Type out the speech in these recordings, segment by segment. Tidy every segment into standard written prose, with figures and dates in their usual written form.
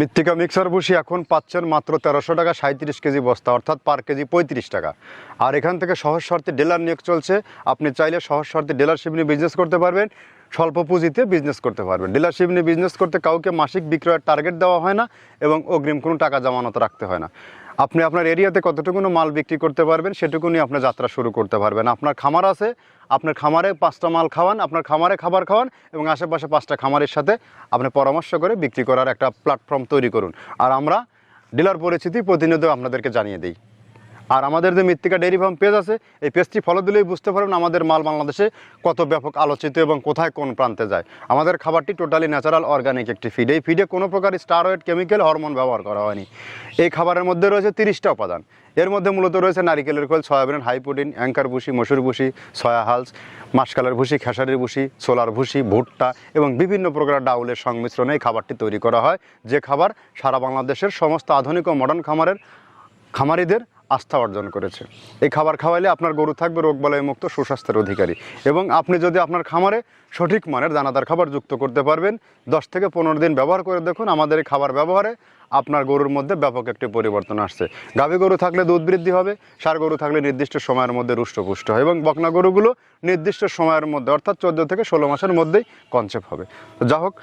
মৃত্তিকা মিক্সার ভুসি এখন পাচ্ছেন মাত্র 1300 টাকা 37 কেজি বস্তা, অর্থাৎ পার কেজি 35 টাকা। আর এখান থেকে সহজ শর্তে ডিলার নিয়োগ চলছে। আপনি চাইলে সহজ শর্তে ডিলারশিপ নিয়ে বিজনেস করতে পারবেন, স্বল্প পুঁজিতে বিজনেস করতে পারবেন। ডিলারশিপ নিয়ে বিজনেস করতে কাউকে মাসিক বিক্রয়ের টার্গেট দেওয়া হয় না এবং অগ্রিম কোনো টাকা জামানত রাখতে হয় না। আপনি আপনার এরিয়াতে কতটুকুনো মাল বিক্রি করতে পারবেন সেটুকুনি আপনার যাত্রা শুরু করতে পারবেন। আপনার খামার আছে, আপনার খামারে 5টা মাল খাওয়ান, আপনার খামারে খাবার খাওয়ান এবং আশেপাশে 5টা খামারের সাথে আপনি পরামর্শ করে বিক্রি করার একটা প্ল্যাটফর্ম তৈরি করুন। আর আমরা ডিলার পরিচিতি প্রতিনিয়ত আপনাদেরকে জানিয়ে দিই। আর আমাদের যে মৃত্তিকা ডেইরি ফার্ম পেজ আছে, এই পেজটি ফলো দিলেই বুঝতে পারবেন আমাদের মাল বাংলাদেশে কত ব্যাপক আলোচিত এবং কোথায় কোন প্রান্তে যায়। আমাদের খাবারটি টোটালি ন্যাচারাল অর্গানিক একটি ফিড। এই ফিডে কোনো প্রকার স্টারয়েড, কেমিক্যাল, হরমোন ব্যবহার করা হয়নি। এই খাবারের মধ্যে রয়েছে 30টা উপাদান। এর মধ্যে মূলত রয়েছে নারিকেলের খোল, সয়াবিন, হাই প্রোটিন, অ্যাঙ্কার ভুসি, মসুর ভুসি, সয়া হালস, মাসকালের ভুসি, খেসারির ভুসি, সোলার ভুসি, ভুট্টা এবং বিভিন্ন প্রকার ডাউলের সংমিশ্রণে এই খাবারটি তৈরি করা হয়, যে খাবার সারা বাংলাদেশের সমস্ত আধুনিক ও মডার্ন খামারিদের আস্থা অর্জন করেছে। এই খাবার খাওয়াইলে আপনার গরু থাকবে রোগবালাই মুক্ত, সুস্বাস্থ্যের অধিকারী। এবং আপনি যদি আপনার খামারে সঠিক মানের দানাদার খাবার যুক্ত করতে পারবেন, 10 থেকে 15 দিন ব্যবহার করে দেখুন আমাদের এই খাবার ব্যবহারে আপনার গরুর মধ্যে ব্যাপক একটি পরিবর্তন আসছে। গাভী গরু থাকলে দুধ বৃদ্ধি হবে, ষাঁড় গরু থাকলে নির্দিষ্ট সময়ের মধ্যে রুষ্টপুষ্ট হয় এবং বকনা গরুগুলো নির্দিষ্ট সময়ের মধ্যে অর্থাৎ 14 থেকে 16 মাসের মধ্যেই কনসেপ্ট হবে। তো যা হোক,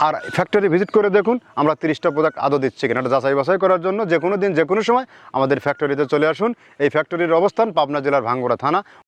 আর ফ্যাক্টরি ভিজিট করে দেখুন আমরা 30টা প্রোডাক্ট আদৌ দিচ্ছি কিনা, এটা যাচাই বাছাই করার জন্য যে কোনো দিন যে কোনো সময় আমাদের ফ্যাক্টরিতে চলে আসুন। এই ফ্যাক্টরির অবস্থান পাবনা জেলার ভাঙ্গুড়া থানা।